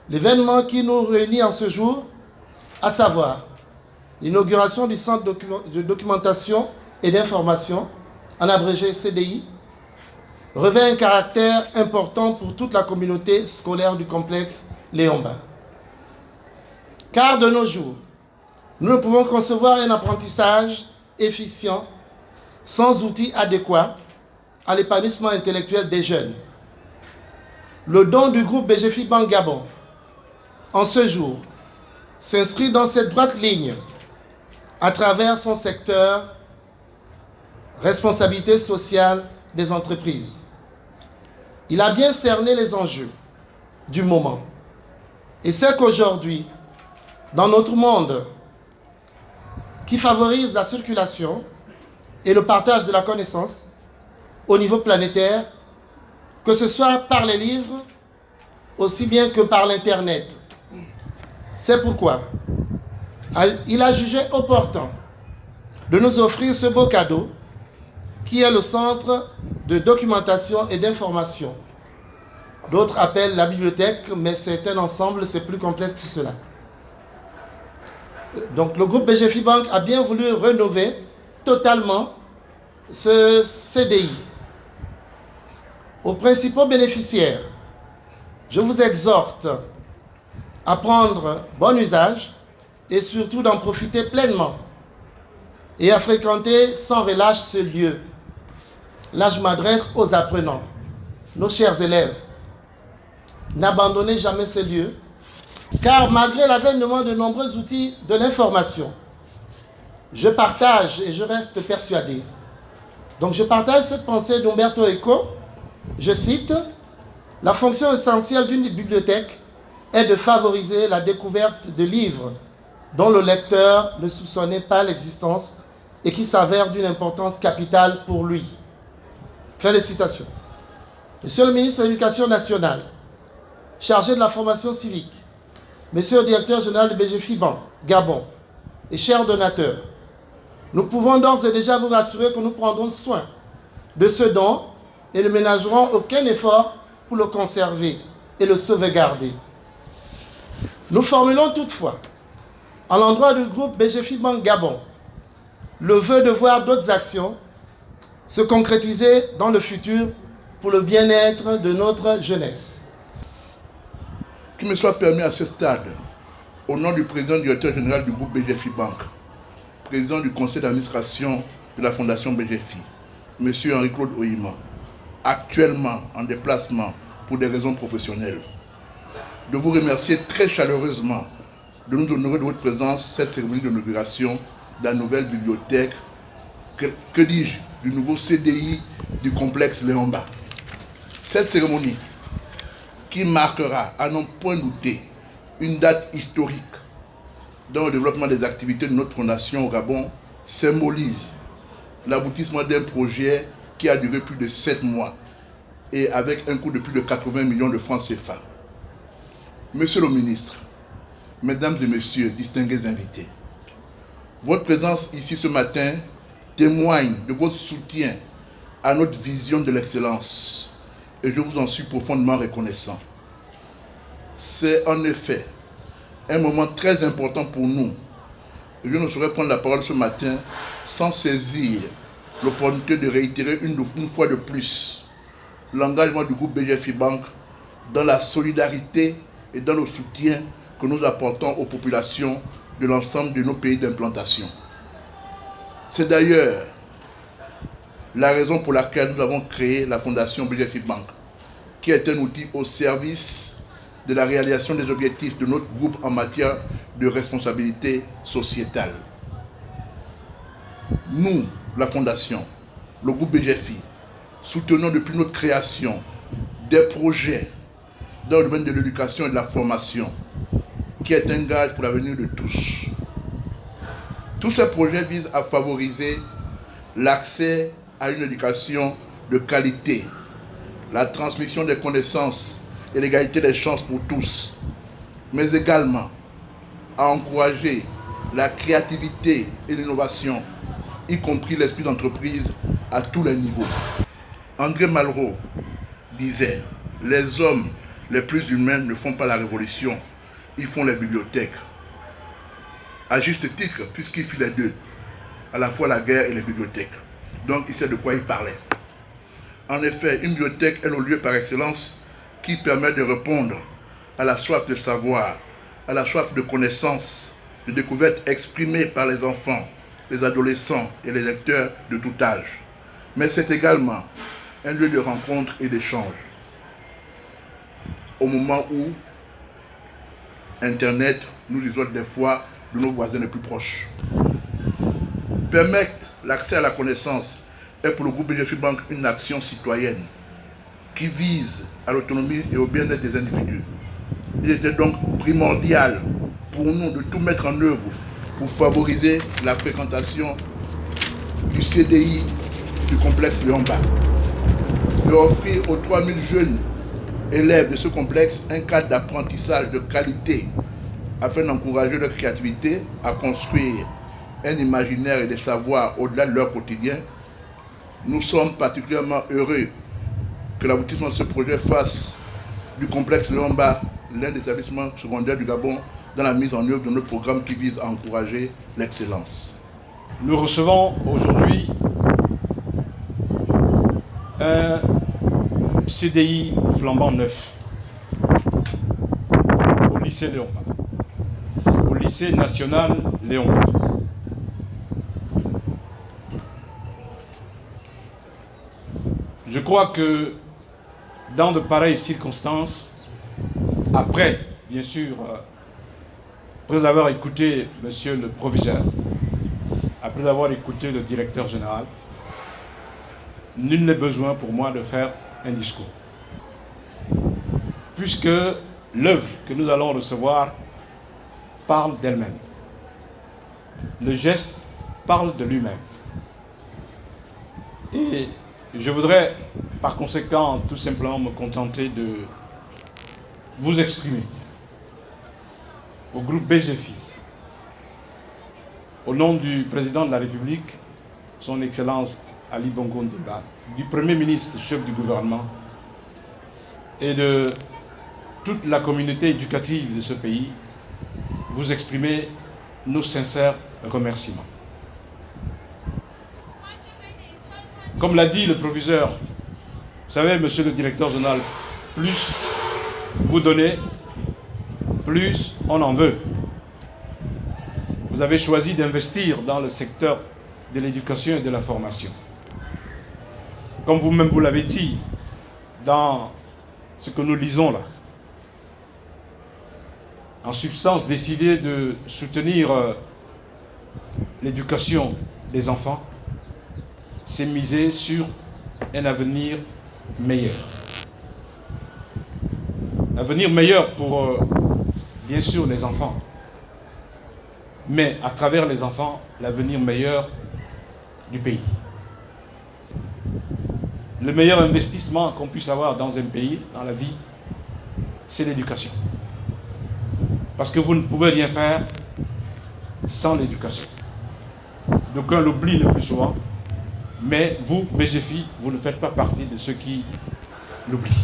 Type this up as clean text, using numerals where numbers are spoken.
L'événement qui nous réunit en ce jour, à savoir l'inauguration du Centre de documentation et d'information, en abrégé CDI, revêt un caractère important pour toute la communauté scolaire du complexe Léomba. Car de nos jours, nous ne pouvons concevoir un apprentissage efficient sans outils adéquats à l'épanouissement intellectuel des jeunes. Le don du groupe BGFI Banque Gabon, en ce jour, s'inscrit dans cette droite ligne à travers son secteur responsabilité sociale des entreprises. Il a bien cerné les enjeux du moment et c'est qu'aujourd'hui, dans notre monde qui favorise la circulation et le partage de la connaissance au niveau planétaire, que ce soit par les livres, aussi bien que par l'Internet. C'est pourquoi il a jugé opportun de nous offrir ce beau cadeau qui est le Centre de documentation et d'information. D'autres appellent la bibliothèque, mais c'est un ensemble, c'est plus complexe que cela. Donc le groupe BGFI Banque a bien voulu rénover totalement ce CDI. Aux principaux bénéficiaires, je vous exhorte à prendre bon usage et surtout d'en profiter pleinement et à fréquenter sans relâche ce lieu. Là, je m'adresse aux apprenants, nos chers élèves. N'abandonnez jamais ce lieu, car malgré l'avènement de nombreux outils de l'information, je partage et je reste persuadé. Donc je partage cette pensée d'Umberto Eco. Je cite, « La fonction essentielle d'une bibliothèque est de favoriser la découverte de livres dont le lecteur ne soupçonnait pas l'existence et qui s'avèrent d'une importance capitale pour lui. » Fin de citation. Monsieur le ministre de l'Éducation nationale, chargé de la formation civique, Monsieur le directeur général de BGFI Banque, Gabon, et chers donateurs, nous pouvons d'ores et déjà vous rassurer que nous prendrons soin de ce don et ne ménagerons aucun effort pour le conserver et le sauvegarder. Nous formulons toutefois, à l'endroit du groupe BGFI Banque Gabon, le vœu de voir d'autres actions se concrétiser dans le futur pour le bien-être de notre jeunesse. Qu'il me soit permis à ce stade, au nom du président directeur général du groupe BGFI Banque, président du conseil d'administration de la fondation BGFI, M. Henri-Claude Oyima, actuellement en déplacement pour des raisons professionnelles, de vous remercier très chaleureusement de nous honorer de votre présence cette cérémonie d'inauguration de la nouvelle bibliothèque, que dis-je, du nouveau CDI du complexe Léomba. Cette cérémonie qui marquera, à n'en point douter, une date historique dans le développement des activités de notre fondation au Gabon, symbolise l'aboutissement d'un projet qui a duré plus de 7 mois et avec un coût de plus de 80 millions de francs CFA. Monsieur le ministre, Mesdames et Messieurs, distingués invités, votre présence ici ce matin témoigne de votre soutien à notre vision de l'excellence et je vous en suis profondément reconnaissant. C'est en effet un moment très important pour nous. Je ne saurais prendre la parole ce matin sans saisir l'opportunité de réitérer une fois de plus l'engagement du groupe BGFI Banque dans la solidarité et dans le soutien que nous apportons aux populations de l'ensemble de nos pays d'implantation. C'est d'ailleurs la raison pour laquelle nous avons créé la fondation BGFI Banque, qui est un outil au service de la réalisation des objectifs de notre groupe en matière de responsabilité sociétale. Nous, la fondation, le groupe BGFI, soutenons depuis notre création des projets dans le domaine de l'éducation et de la formation, qui est un gage pour l'avenir de tous. Tous ces projets visent à favoriser l'accès à une éducation de qualité, la transmission des connaissances et l'égalité des chances pour tous, mais également à encourager la créativité et l'innovation, y compris l'esprit d'entreprise à tous les niveaux. André Malraux disait « Les hommes les plus humains ne font pas la révolution, ils font les bibliothèques. » À juste titre, puisqu'il fit les deux, à la fois la guerre et les bibliothèques. Donc il sait de quoi il parlait. En effet, une bibliothèque est le lieu par excellence qui permet de répondre à la soif de savoir, à la soif de connaissance, de découverte exprimée par les enfants, les adolescents et les lecteurs de tout âge. Mais c'est également un lieu de rencontre et d'échange. Au moment où Internet nous isole des fois de nos voisins les plus proches. Permettre l'accès à la connaissance est pour le groupe BGFI Bank une action citoyenne qui vise à l'autonomie et au bien-être des individus. Il était donc primordial pour nous de tout mettre en œuvre pour favoriser la fréquentation du CDI du complexe Léon-Mba et offrir aux 3000 jeunes élèves de ce complexe un cadre d'apprentissage de qualité afin d'encourager leur créativité à construire un imaginaire et des savoirs au-delà de leur quotidien. Nous sommes particulièrement heureux que l'aboutissement de ce projet fasse du complexe Léon-Mba l'un des établissements secondaires du Gabon dans la mise en œuvre de notre programme qui vise à encourager l'excellence. Nous recevons aujourd'hui un CDI flambant neuf au lycée Léon-Mba, au lycée national Léon-Mba. Je crois que dans de pareilles circonstances, après, bien sûr, après avoir écouté monsieur le proviseur, après avoir écouté le directeur général, nul n'est besoin pour moi de faire un discours. Puisque l'œuvre que nous allons recevoir parle d'elle-même. Le geste parle de lui-même. Et je voudrais, par conséquent, tout simplement me contenter de vous exprimer au groupe BGFI, au nom du président de la République, son Excellence Ali Bongo Ondimba, du Premier ministre, chef du gouvernement, et de toute la communauté éducative de ce pays, vous exprimer nos sincères remerciements. Comme l'a dit le proviseur, vous savez, monsieur le directeur général, plus vous donnez, plus on en veut. Vous avez choisi d'investir dans le secteur de l'éducation et de la formation. Comme vous-même vous l'avez dit dans ce que nous lisons là. En substance, décider de soutenir l'éducation des enfants, c'est miser sur un avenir meilleur. Avenir meilleur pour, bien sûr, les enfants, mais à travers les enfants, l'avenir meilleur du pays. Le meilleur investissement qu'on puisse avoir dans un pays, dans la vie, c'est l'éducation. Parce que vous ne pouvez rien faire sans l'éducation. D'aucuns l'oublient le plus souvent, mais vous, BGFI, vous ne faites pas partie de ceux qui l'oublient.